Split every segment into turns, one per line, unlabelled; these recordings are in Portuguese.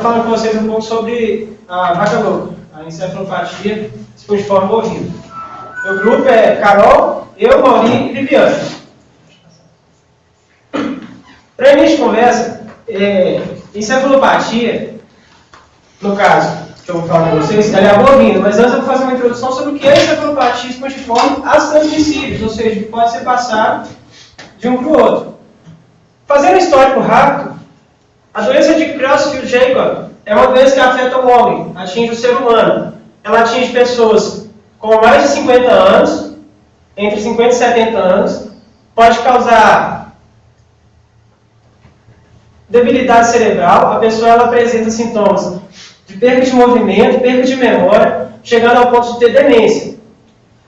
Falando com vocês um pouco sobre a vaca louca, a encefalopatia espongiforme bovina. Meu grupo é Carol, eu, Maurinho e Viviane. Para início de conversa, encefalopatia, no caso, que eu vou falar com vocês, ela é a bovina, mas antes eu vou fazer uma introdução sobre o que é encefalopatia espongiforme as transmissíveis, ou seja, que pode ser passado de um para o outro. Fazendo um histórico rápido, a doença de Creutzfeldt-Jakob é uma doença que afeta o homem, atinge o ser humano. Ela atinge pessoas com mais de 50 anos, entre 50 e 70 anos, pode causar debilidade cerebral, a pessoa ela apresenta sintomas de perda de movimento, perda de memória, chegando ao ponto de ter demência.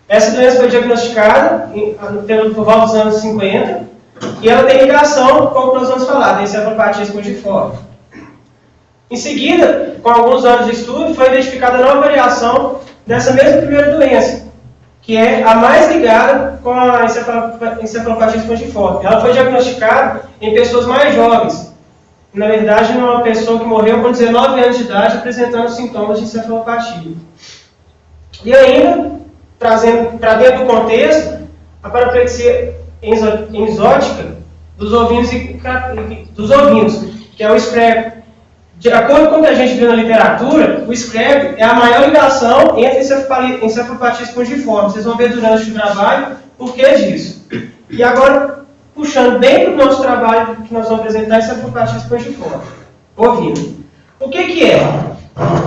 Essa doença foi diagnosticada por volta dos anos 50 e ela tem ligação com o que nós vamos falar, da encefalopatia espongiforme. Em seguida, com alguns anos de estudo, foi identificada a nova variação dessa mesma primeira doença, que é a mais ligada com a encefalopatia espongiforme. Ela foi diagnosticada em pessoas mais jovens. Na verdade, uma pessoa que morreu com 19 anos de idade apresentando sintomas de encefalopatia. E ainda, trazendo para dentro do contexto, a paraplexia enzótica dos ovinos, que é o SCREP. De acordo com o que a gente viu na literatura, o SCREP é a maior ligação entre encefalopatia espongiforme. Vocês vão ver durante o trabalho por que disso. E agora, puxando bem para o nosso trabalho que nós vamos apresentar, encefalopatia espongiforme bovina. O que é?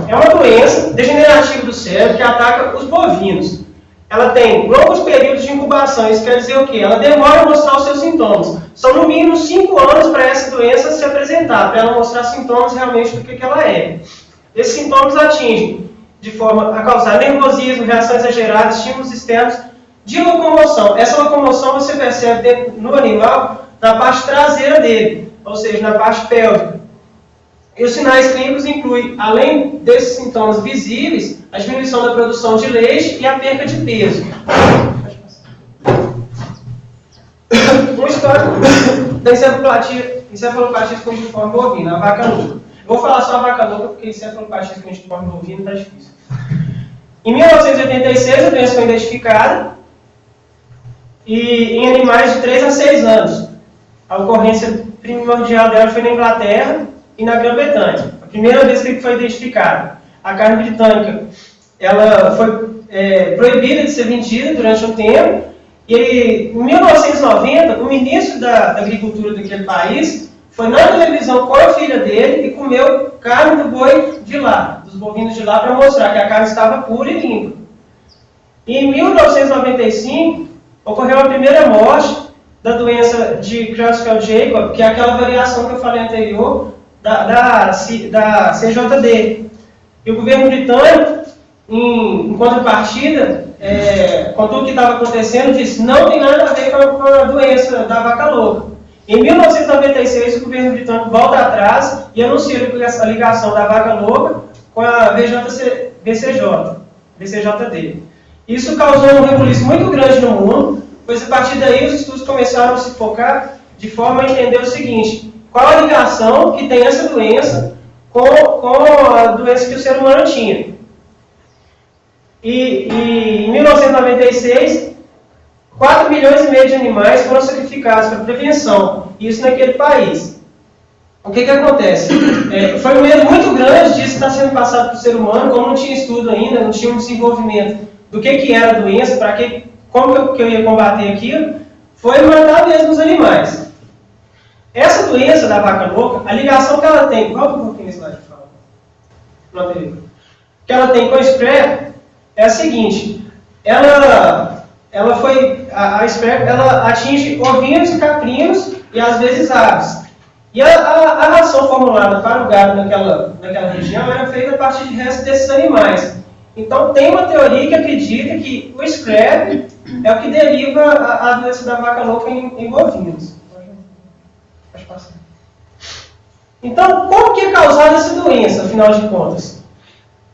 É uma doença degenerativa do cérebro que ataca os bovinos. Ela tem longos períodos de incubação. Isso quer dizer o quê? Ela demora a mostrar os seus sintomas. São no mínimo 5 anos para essa doença se apresentar, para ela mostrar sintomas realmente do que ela é. Esses sintomas atingem de forma a causar nervosismo, reações exageradas, estímulos externos de locomoção. Essa locomoção você percebe no animal na parte traseira dele, ou seja, na parte pélvica. E os sinais clínicos incluem, além desses sintomas visíveis, a diminuição da produção de leite e a perda de peso. Um histórico da encefalopatia espongiforme bovina, a vaca louca. Eu vou falar só a vaca louca porque encefalopatia espongiforme bovina está difícil. Em 1986, a doença foi identificada e em animais de 3 a 6 anos. A ocorrência primordial dela foi na Inglaterra e na Grã-Bretanha. A primeira vez que foi identificada. A carne britânica ela foi proibida de ser vendida durante um tempo. E em 1990, o ministro da Agricultura daquele país foi na televisão com a filha dele e comeu carne do boi de lá, dos bovinos de lá, para mostrar que a carne estava pura e limpa. E em 1995, ocorreu a primeira morte da doença de Creutzfeldt-Jakob, que é aquela variação que eu falei anterior, da CJD. E o governo britânico, em contrapartida, com tudo que estava acontecendo, disse não tem nada a ver com a doença da vaca louca. Em 1996, o governo britânico volta atrás e anuncia a ligação da vaca louca com a VCJD. Isso causou um rebuliço muito grande no mundo, pois a partir daí os estudos começaram a se focar de forma a entender o seguinte: qual a ligação que tem essa doença com a doença que o ser humano tinha. E em 1996, 4,5 milhões de animais foram sacrificados para prevenção, isso naquele país. O que acontece? Foi um medo muito grande disso estar sendo passado para o ser humano, como não tinha estudo ainda, não tinha um desenvolvimento do que era a doença, como que eu ia combater aquilo, foi matar mesmo os animais. Essa doença da vaca louca, a ligação que ela tem, volta um pouquinho esse slide, por favor, no anterior, que ela tem com o SCREP é a seguinte: a SCREP ela atinge ovinos e caprinos e às vezes aves. E a ração formulada para o gado naquela região era feita a partir de restos desses animais. Então tem uma teoria que acredita que o SCREP é o que deriva a doença da vaca louca em bovinos. Pode passar. Então, como que é causada essa doença, afinal de contas?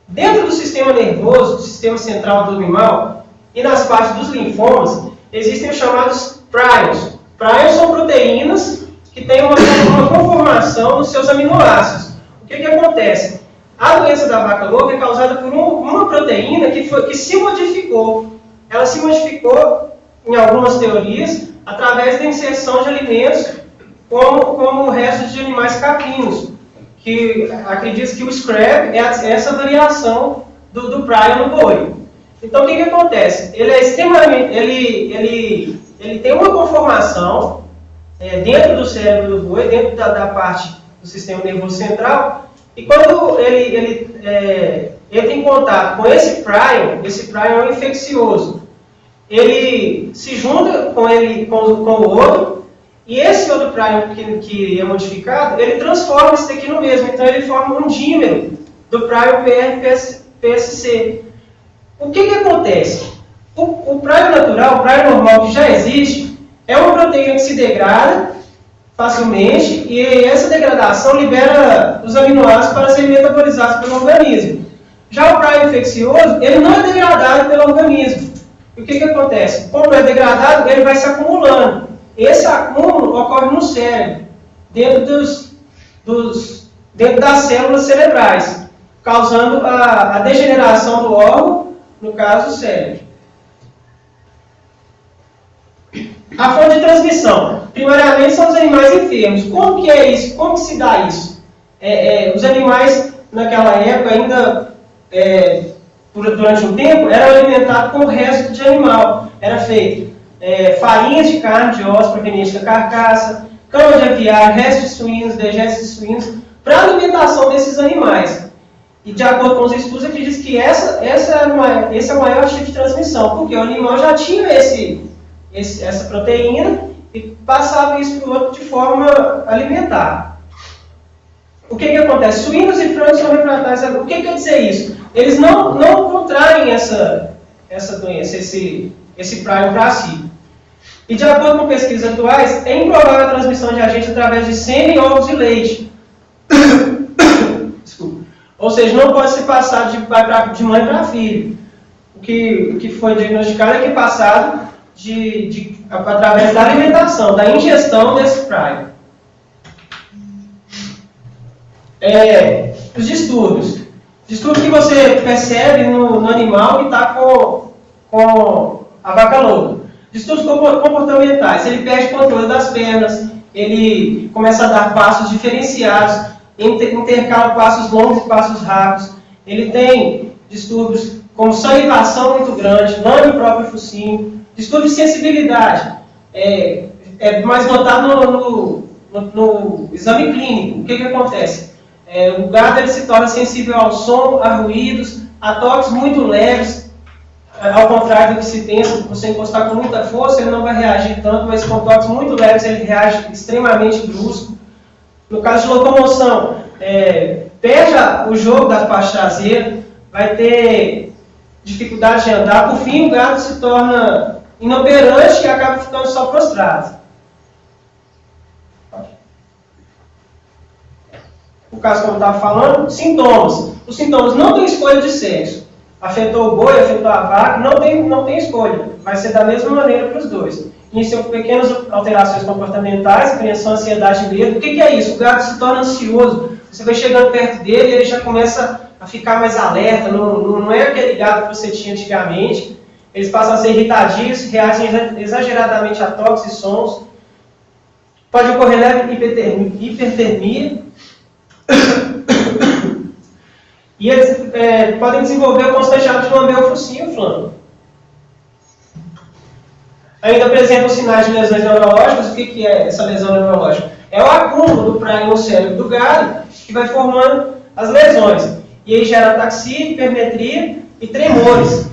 Dentro do sistema nervoso, do sistema central do animal, e nas partes dos linfomas, existem os chamados prions. Prions são proteínas que têm uma conformação nos seus aminoácidos. O que acontece? A doença da vaca louca é causada por uma proteína que se modificou. Ela se modificou, em algumas teorias, através da inserção de alimentos como restos de animais caprinos, que acredita que o scrap é essa variação do prion no boi. Então, o que acontece? Ele é extremamente, ele tem uma conformação dentro do cérebro do boi, dentro da parte do sistema nervoso central, e quando ele entra em contato com esse prion é um infeccioso. Ele se junta com o outro, e esse outro prion que é modificado, ele transforma isso daqui no mesmo. Então, ele forma um dímero do prion PRPSC. O que acontece? O prion natural, o prion normal que já existe, é uma proteína que se degrada facilmente, e essa degradação libera os aminoácidos para serem metabolizados pelo organismo. Já o prion infeccioso, ele não é degradado pelo organismo. E o que acontece? Como é degradado, ele vai se acumulando. Esse acúmulo ocorre no cérebro, dentro das células cerebrais, causando a degeneração do órgão, no caso o cérebro. A fonte de transmissão, primariamente, são os animais enfermos. Como que é isso? Como que se dá isso? Os animais, naquela época, ainda durante um tempo, eram alimentados com o resto de animal. Era feito farinhas de carne, de ossos provenientes da carcaça, cama de aviário, restos de suínos, dejetos de suínos, para a alimentação desses animais. E, de acordo com os estudos, acredita que esse é o maior tipo de transmissão, porque o animal já tinha essa proteína e passava isso para o outro de forma alimentar. O que acontece? Suínos e frangos são refratários. O que quer dizer isso? Eles não contraem essa doença, esse prion para si. E, de acordo com pesquisas atuais, é improvável a transmissão de agente através de sêmen, ovos e leite. Desculpa. Ou seja, não pode ser passado de mãe para filho. O que foi diagnosticado é que é passado através da alimentação, da ingestão desse prion. Os distúrbios. Distúrbio que você percebe no animal que está com a vaca louca. Distúrbios comportamentais. Ele perde o controle das pernas, ele começa a dar passos diferenciados, intercala passos longos e passos rápidos. Ele tem distúrbios como salivação muito grande, lame o próprio focinho. Distúrbio de sensibilidade. É mais notado no exame clínico. O que acontece? O gado ele se torna sensível ao som, a ruídos, a toques muito leves. Ao contrário do que se pensa, se você encostar com muita força, ele não vai reagir tanto, mas com toques muito leves ele reage extremamente brusco. No caso de locomoção, perde o jogo da parte traseira, vai ter dificuldade de andar, por fim o gado se torna inoperante e acaba ficando só prostrado. O caso, como eu estava falando, sintomas. Os sintomas não têm escolha de sexo. Afetou o boi, afetou a vaca, não tem escolha. Vai ser da mesma maneira para os dois. Iniciam com pequenas alterações comportamentais, apreensão, ansiedade e medo. O que é isso? O gado se torna ansioso. Você vai chegando perto dele e ele já começa a ficar mais alerta. Não é aquele gado que você tinha antigamente. Eles passam a ser irritadios, reagem exageradamente a toques e sons. Pode ocorrer leve hipertermia. E eles podem desenvolver o constante hábito de lamber o focinho e o flanco. Ainda apresentam sinais de lesões neurológicas. O que é essa lesão neurológica? É o acúmulo do prion no cérebro do gado que vai formando as lesões. E aí gera ataxia, hipermetria e tremores.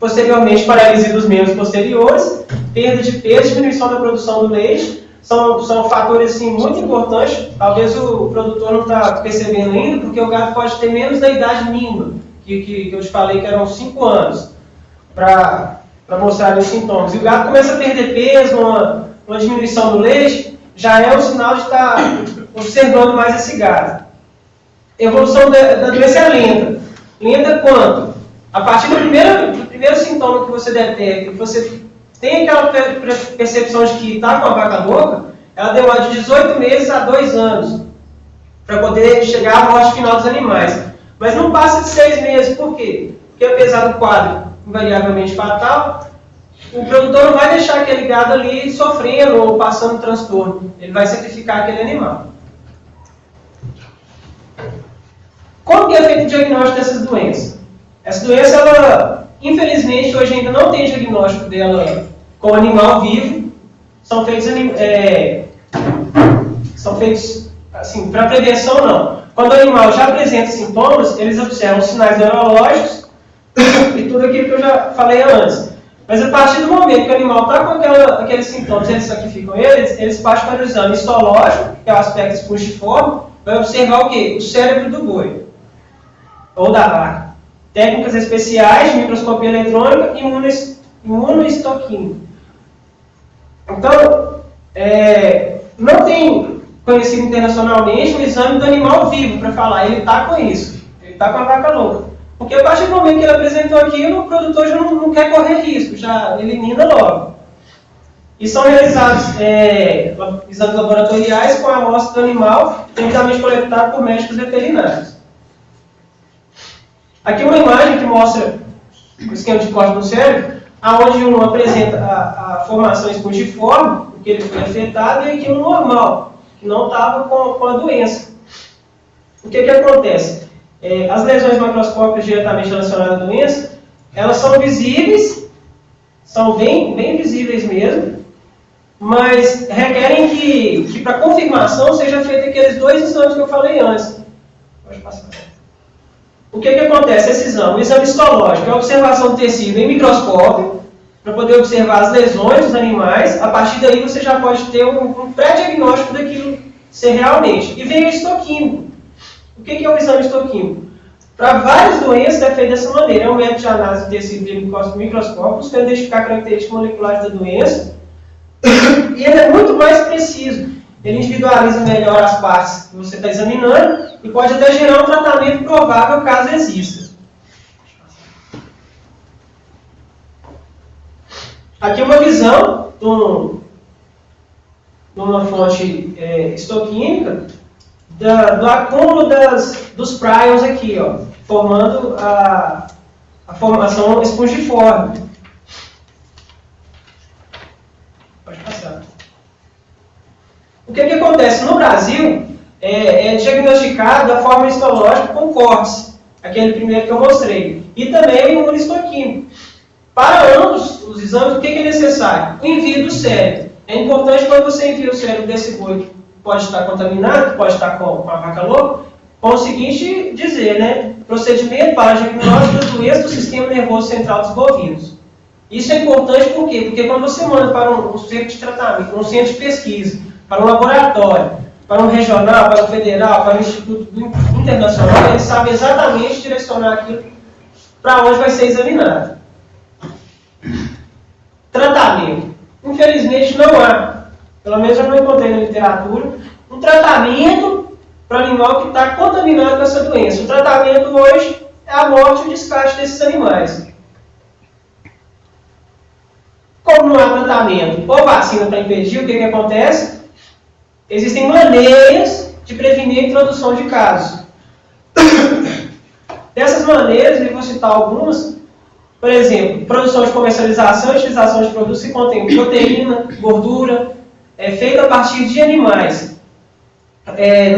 Posteriormente, paralisia dos membros posteriores, perda de peso, diminuição da produção do leite. São fatores assim, muito importantes. Talvez o produtor não está percebendo ainda, porque o gado pode ter menos da idade mínima, que eu te falei que eram 5 anos, para mostrar os sintomas. E o gado começa a perder peso, uma diminuição do leite, já é um sinal de estar observando mais esse gado. Evolução da doença é lenta. Lenta quanto? A partir do primeiro sintoma que você detecta, que você tem aquela percepção de que está com a vaca louca, ela demora de 18 meses a 2 anos para poder chegar à morte final dos animais. Mas não passa de 6 meses. Por quê? Porque apesar do quadro invariavelmente fatal, o produtor não vai deixar aquele gado ali sofrendo ou passando transtorno. Ele vai sacrificar aquele animal. Como que é feito o diagnóstico dessas doenças? Essa doença, ela, infelizmente, hoje ainda não tem diagnóstico dela com animal vivo. São feitos assim, para prevenção não. Quando o animal já apresenta sintomas, eles observam sinais neurológicos e tudo aquilo que eu já falei antes. Mas a partir do momento que o animal está com aqueles sintomas, eles sacrificam eles partem para o exame histológico, que é o aspecto espongiforme, vai observar o quê? O cérebro do boi, ou da vaca. Técnicas especiais de microscopia eletrônica e imunohistoquímica. Então, não tem conhecido internacionalmente um exame do animal vivo para falar, ele está com isso, ele está com a vaca louca. Porque a partir do momento que ele apresentou aquilo, o produtor já não quer correr risco, já elimina logo. E são realizados exames laboratoriais com a amostra do animal, devidamente coletada por médicos veterinários. Aqui uma imagem que mostra o esquema de corte do cérebro, onde um apresenta a formação espongiforme, porque ele foi afetado, e aqui um normal, que não estava com a doença. O que acontece? As lesões macroscópicas diretamente relacionadas à doença, elas são visíveis, são bem visíveis mesmo, mas requerem que para confirmação seja feito aqueles 2 exames que eu falei antes. Pode passar. O que acontece? Esse exame, o exame histológico, é a observação do tecido em microscópio, para poder observar as lesões dos animais. A partir daí você já pode ter um pré-diagnóstico daquilo ser realmente. E vem o histoquímico. O que é o exame histoquímico? Para várias doenças é feito dessa maneira. É um método de análise do tecido de microscópio, buscando identificar características moleculares da doença. E ele é muito mais preciso. Ele individualiza melhor as partes que você está examinando e pode até gerar um tratamento provável caso exista. Aqui uma visão de uma fonte histoquímica do acúmulo dos prions aqui, ó, formando a formação espongiforme. Pode passar. O que acontece? No Brasil, é diagnosticado da forma histológica com cortes, aquele primeiro que eu mostrei, e também o imunohistoquímico. Para ambos os exames, o que é necessário? O envio do cérebro. É importante quando você envia o cérebro desse boi que pode estar contaminado, que pode estar com a vaca louca, com o seguinte dizer, né? Procedimento para diagnóstico das doenças do sistema nervoso central dos bovinos. Isso é importante por quê? Porque quando você manda para um centro de tratamento, um centro de pesquisa, para um laboratório, para um regional, para um federal, para um instituto internacional, ele sabe exatamente direcionar aquilo para onde vai ser examinado. Tratamento. Infelizmente não há, pelo menos eu não encontrei na literatura, um tratamento para o animal que está contaminado com essa doença. O tratamento hoje é a morte e o descarte desses animais. Como não há tratamento ou vacina para impedir, o que acontece? Existem maneiras de prevenir a introdução de casos. Dessas maneiras, eu vou citar algumas. Por exemplo, produção de comercialização e utilização de produtos que contêm proteína, gordura, feita a partir de animais.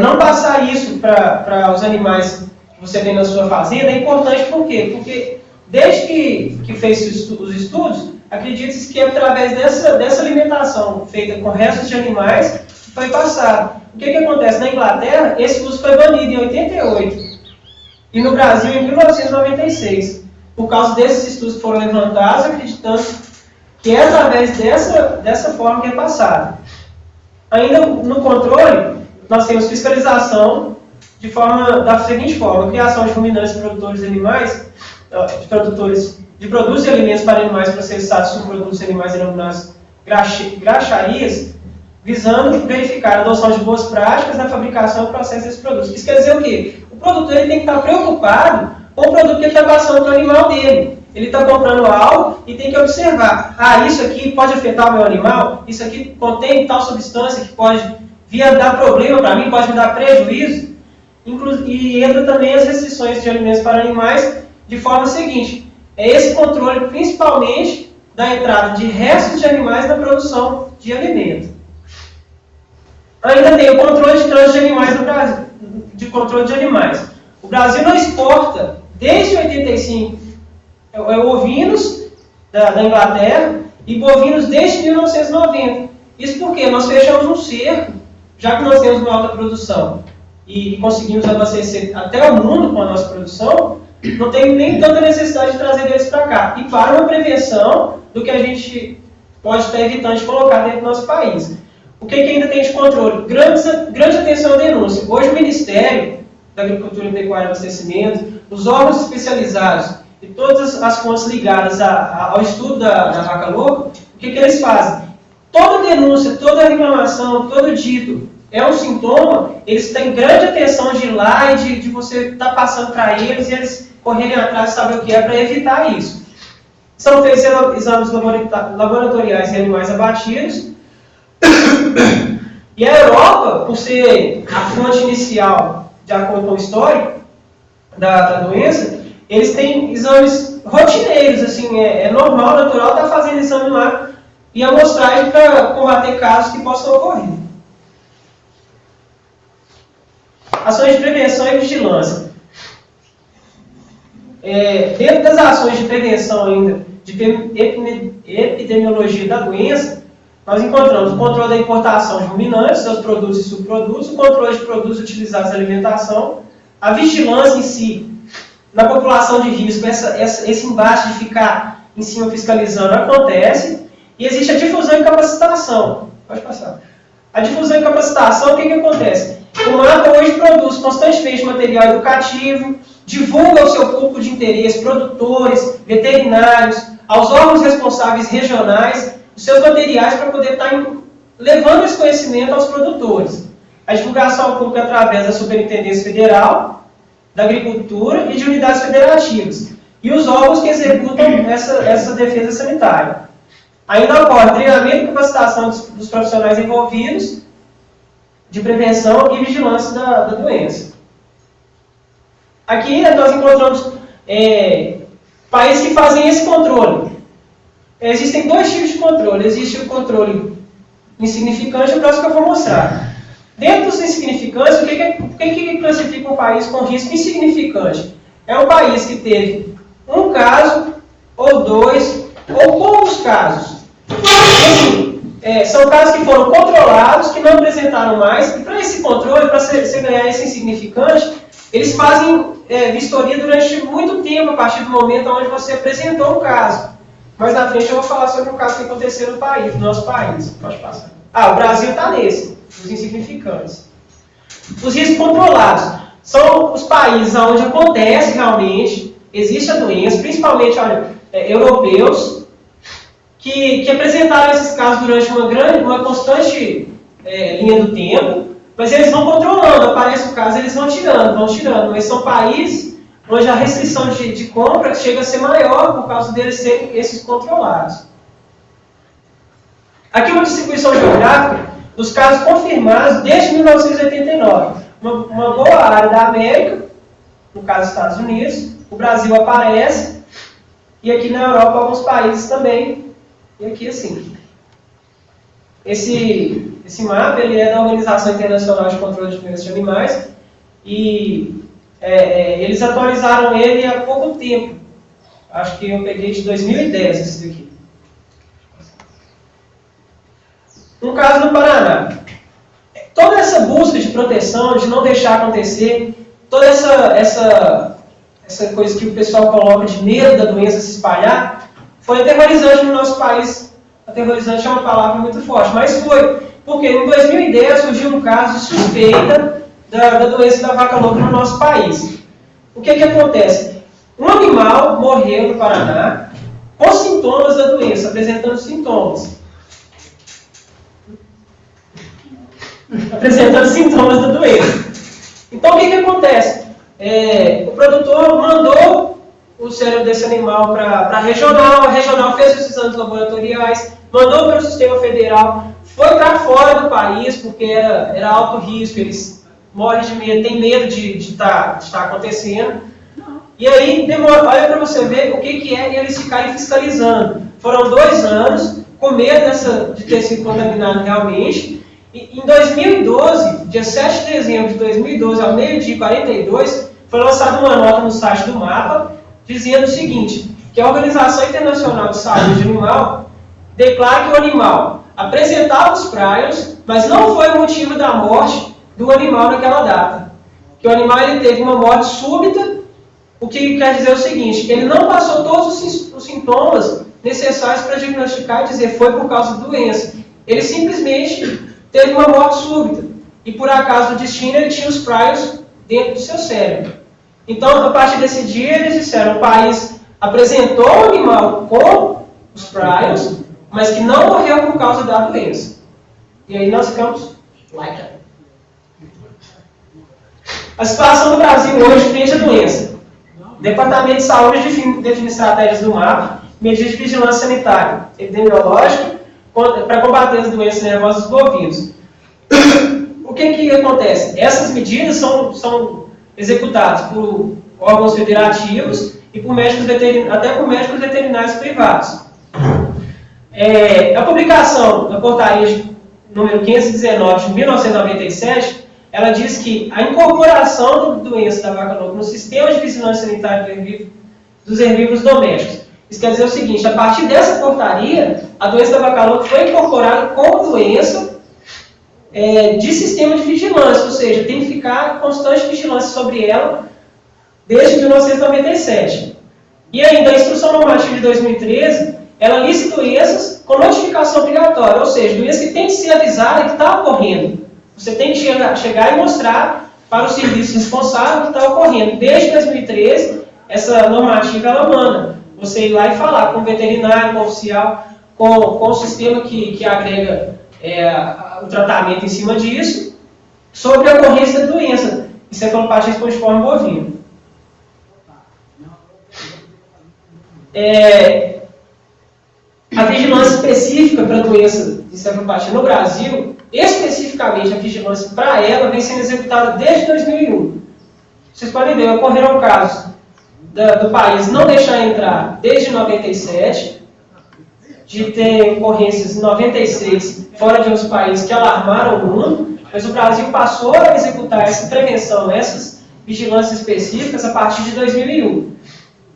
Não passar isso para os animais que você tem na sua fazenda é importante por quê? Porque desde que fez os estudos, acredita-se que através dessa alimentação feita com restos de animais foi passado. O que acontece? Na Inglaterra, esse uso foi banido em 88 e no Brasil em 1996. Por causa desses estudos que foram levantados, acreditando que é através dessa forma que é passado. Ainda no controle, nós temos fiscalização da seguinte forma: criação de ruminantes e produtores de animais, de produtos e alimentos para animais processados, subprodutos de animais denominados graxarias, visando verificar a adoção de boas práticas na fabricação e processo desses produtos. Isso quer dizer o quê? O produtor ele tem que estar preocupado com o produto que ele está passando para o animal dele. Ele está comprando algo e tem que observar. Isso aqui pode afetar o meu animal? Isso aqui contém tal substância que pode vir a dar problema para mim, pode me dar prejuízo? e entra também as restrições de alimentos para animais de forma seguinte. É esse controle principalmente da entrada de restos de animais na produção de alimento. Ainda tem o controle de trânsito de animais no Brasil. O Brasil não exporta, desde 85, ovinos da Inglaterra e bovinos desde 1990. Isso porque nós fechamos um cerco, já que nós temos uma alta produção e conseguimos abastecer até o mundo com a nossa produção, não tem nem tanta necessidade de trazer eles para cá. E para uma prevenção do que a gente pode estar evitando de colocar dentro do nosso país. O que ainda tem de controle? Grande atenção à denúncia. Hoje o Ministério da Agricultura, Pecuária e Abastecimento, os órgãos especializados e todas as fontes ligadas ao estudo da vaca louca, o que eles fazem? Toda denúncia, toda reclamação, todo dito é um sintoma, eles têm grande atenção de ir lá e de você estar passando para eles e eles correrem atrás e saber o que é para evitar isso. São feitos exames laboratoriais em animais abatidos. E a Europa, por ser a fonte inicial, de acordo com o histórico da doença, eles têm exames rotineiros, assim, é normal, natural, estar fazendo exame lá e amostragem para combater casos que possam ocorrer. Ações de prevenção e vigilância. Dentro das ações de prevenção ainda, de epidemiologia da doença, nós encontramos o controle da importação de ruminantes, seus produtos e subprodutos, o controle de produtos utilizados na alimentação, a vigilância em si, na população de risco, esse embate de ficar em cima fiscalizando acontece, e existe a difusão e capacitação. Pode passar. A difusão e capacitação, o que acontece? O MAPA hoje produz constantemente material educativo, divulga ao seu público de interesse, produtores, veterinários, aos órgãos responsáveis regionais, os seus materiais para poder estar levando esse conhecimento aos produtores. A divulgação ao público através da Superintendência Federal da Agricultura e de unidades federativas. E os órgãos que executam essa defesa sanitária. Ainda ocorre treinamento e capacitação dos profissionais envolvidos de prevenção e vigilância da doença. Aqui nós encontramos países que fazem esse controle. Existem dois tipos de controle. Existe o controle insignificante, o próximo que eu vou mostrar. Dentro dos insignificantes, o que classifica um país com risco insignificante? É um país que teve um caso, ou dois, ou poucos casos. São casos que foram controlados, que não apresentaram mais, e para esse controle, para você ganhar esse insignificante, eles fazem vistoria durante muito tempo, a partir do momento onde você apresentou o caso. Mais na frente eu vou falar sobre um caso que aconteceu no nosso país. Pode passar. O Brasil está nesse, os insignificantes. Os riscos controlados são os países onde acontece realmente, existe a doença, principalmente europeus, que apresentaram esses casos durante uma constante linha do tempo, mas eles vão controlando, aparece o caso, eles vão tirando, mas são países onde a restrição de compra chega a ser maior por causa deles serem esses controlados. Aqui uma distribuição geográfica dos casos confirmados desde 1989. Uma boa área da América, no caso dos Estados Unidos, o Brasil aparece, e aqui na Europa alguns países também, e aqui assim. Esse mapa ele é da Organização Internacional de Controle de Doenças de Animais, e eles atualizaram ele há pouco tempo. Acho que eu peguei de 2010 esse daqui. Um caso no Paraná. Toda essa busca de proteção, de não deixar acontecer, toda essa coisa que o pessoal coloca de medo da doença se espalhar, foi aterrorizante no nosso país. Aterrorizante é uma palavra muito forte, mas foi. Porque em 2010 surgiu um caso de suspeita da doença da vaca louca no nosso país. O que acontece? Um animal morreu no Paraná com sintomas da doença, apresentando sintomas. Da doença. Então o que acontece? O produtor mandou o cérebro desse animal para a regional fez os exames laboratoriais, mandou para o sistema federal, foi para fora do país, porque era alto risco, eles morre de medo, tem medo de estar acontecendo. E aí, demora, olha para você ver o que é eles ficarem fiscalizando. Foram 2 anos com medo de ter sido contaminado realmente. E em 2012, dia 7 de dezembro de 2012, ao meio-dia e 42, foi lançada uma nota no site do MAPA, dizendo o seguinte, que a Organização Internacional de Saúde Animal declara que o animal apresentava os prions, mas não foi o motivo da morte do animal naquela data. Que o animal ele teve uma morte súbita, o que quer dizer o seguinte, ele não passou todos os sintomas necessários para diagnosticar e dizer foi por causa da doença. Ele simplesmente teve uma morte súbita. E por acaso do destino ele tinha os prions dentro do seu cérebro. Então, a partir desse dia, eles disseram, o país apresentou o animal com os prions, mas que não morreu por causa da doença. E aí nós ficamos like that. A situação do Brasil hoje frente à doença. O Departamento de Saúde define estratégias do MAPA, medidas de vigilância sanitária, epidemiológica, para combater as doenças nervosas dos bovinos. O que acontece? Essas medidas são executadas por órgãos federativos e por médicos até por médicos veterinários privados. A publicação da portaria número 519 de 1997, ela diz que a incorporação da doença da vaca louca no sistema de vigilância sanitária dos herbívoros domésticos. Isso quer dizer o seguinte, a partir dessa portaria, a doença da vaca louca foi incorporada como doença de sistema de vigilância, ou seja, tem que ficar constante vigilância sobre ela desde 1997. E ainda a Instrução Normativa de 2013, ela lista doenças com notificação obrigatória, ou seja, doença que tem que ser avisada que está ocorrendo. Você tem que chegar e mostrar para o serviço responsável que está ocorrendo. Desde 2013, essa normativa ela manda você ir lá e falar com o veterinário, com o oficial, com o sistema que agrega o tratamento em cima disso, sobre a ocorrência da doença, encefalopatia espongiforme bovina. A vigilância específica para a doença de encefalopatia no Brasil, especificamente a vigilância para ela, vem sendo executada desde 2001. Vocês podem ver, ocorreram casos do país não deixar entrar desde 97, de ter ocorrências em 96 fora de outros países que alarmaram o mundo, mas o Brasil passou a executar essa prevenção, essas vigilâncias específicas a partir de 2001.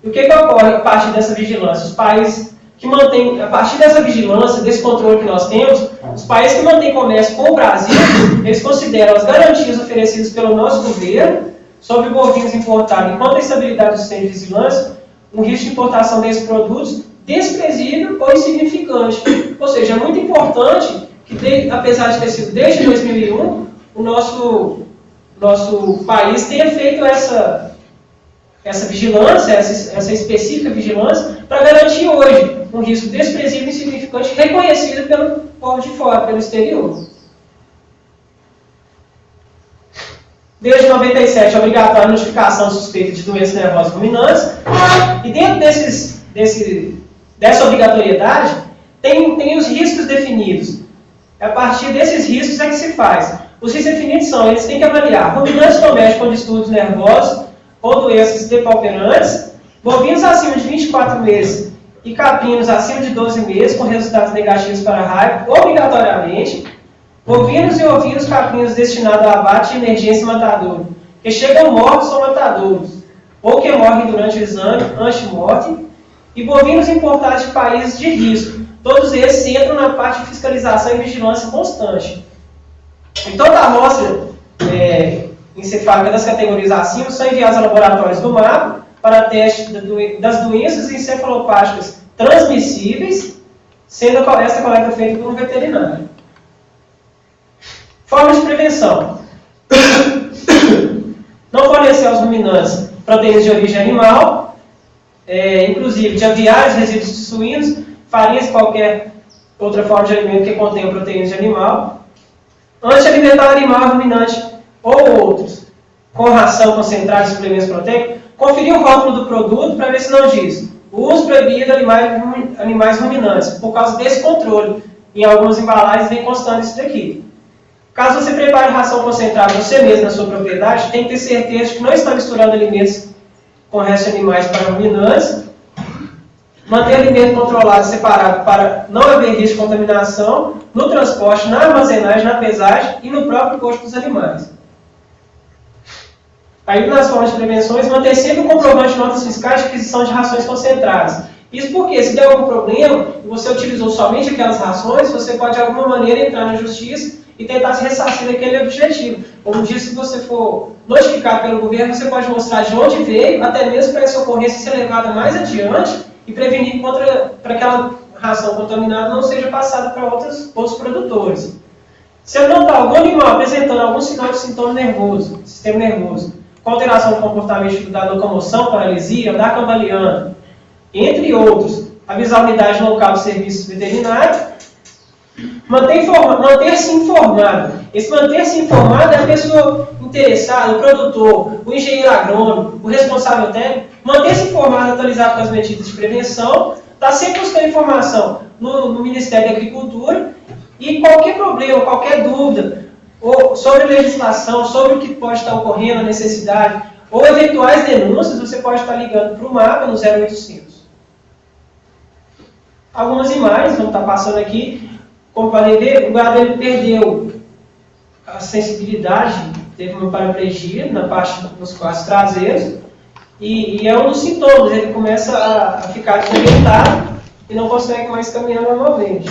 E o que ocorre a partir dessa vigilância? Os países que mantêm, a partir dessa vigilância, desse controle que nós temos, os países que mantêm comércio com o Brasil, eles consideram as garantias oferecidas pelo nosso governo sobre bovinos importados enquanto a estabilidade do sistema de vigilância, um risco de importação desses produtos desprezível ou insignificante. Ou seja, é muito importante que, apesar de ter sido desde 2001, o nosso país tenha feito essa vigilância, essa específica vigilância, para garantir hoje um risco desprezível e insignificante reconhecido pelo povo de fora, pelo exterior. Desde 97, obrigatória a notificação suspeita de doenças nervosas ruminantes. E dentro dessa obrigatoriedade, tem os riscos definidos. A partir desses riscos é que se faz. Os riscos definidos são, eles têm que avaliar ruminantes domésticos com distúrbios nervosos ou doenças depauperantes, bovinos acima de 24 meses e caprinos acima de 12 meses com resultados negativos para a raiva, obrigatoriamente, bovinos e ovinos caprinos destinados a abate de emergência matadora, que chegam mortos ou matadouros, ou que morrem durante o exame, antes-morte, e bovinos importados de países de risco. Todos esses entram na parte de fiscalização e vigilância constante. Então, toda a amostra encefálica das categorias acima são enviadas a laboratórios do MAPA para teste das doenças encefalopáticas transmissíveis, sendo essa coleta feita por um veterinário. Forma de prevenção. Não fornecer aos ruminantes proteínas de origem animal, inclusive de aviários, resíduos de suínos, farinhas e qualquer outra forma de alimento que contenha proteínas de animal. Antes de alimentar o animal ruminante ou outros, com ração concentrada de suplementos proteicos, conferir o rótulo do produto para ver se não diz o uso proibido de animais ruminantes, por causa desse controle. Em algumas embalagens vem constando isso daqui. Caso você prepare ração concentrada você mesmo na sua propriedade, tem que ter certeza de que não está misturando alimentos com restos de animais para ruminantes. Manter alimento controlado separado para não haver risco de contaminação no transporte, na armazenagem, na pesagem e no próprio posto dos animais. Aí, nas formas de prevenções, manter sempre o comprovante de notas fiscais de aquisição de rações concentradas. Isso porque, se der algum problema e você utilizou somente aquelas rações, você pode, de alguma maneira, entrar na justiça e tentar se ressarcir daquele objetivo. Como disse, se você for notificado pelo governo, você pode mostrar de onde veio, até mesmo para essa ocorrência ser levada mais adiante e prevenir para que aquela ração contaminada não seja passada para outros produtores. Se eu notar algum animal apresentando algum sinal de sintoma nervoso, sistema nervoso, com alteração do comportamento da locomoção, paralisia, andar cambaleando, entre outros, avisar a unidade local de serviços veterinários, manter-se informado. Esse manter-se informado é a pessoa interessada, o produtor, o engenheiro agrônomo, o responsável técnico, manter-se informado, atualizado com as medidas de prevenção, está sempre buscando informação no Ministério da Agricultura e qualquer problema, qualquer dúvida ou sobre legislação, sobre o que pode estar ocorrendo, a necessidade, ou eventuais denúncias, você pode estar ligando para o MAPA no 0800. Algumas imagens, vamos estar passando aqui. Como podem ver, o gado ele perdeu a sensibilidade, teve uma paraplegia na parte dos quadros traseiros, e é um dos sintomas, ele começa a ficar desorientado e não consegue mais caminhar normalmente.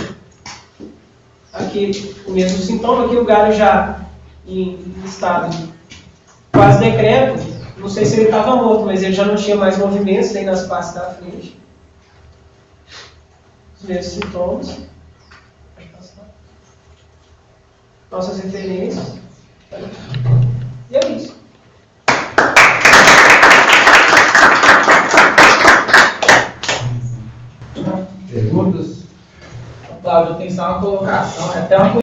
Aqui o mesmo sintoma, aqui o gado já em estado quase decrépito, não sei se ele estava morto, mas ele já não tinha mais movimentos nem nas partes da frente. Os mesmos sintomas. Nossas referências. E é isso.
Perguntas? Cláudio, tem só uma colocação, até uma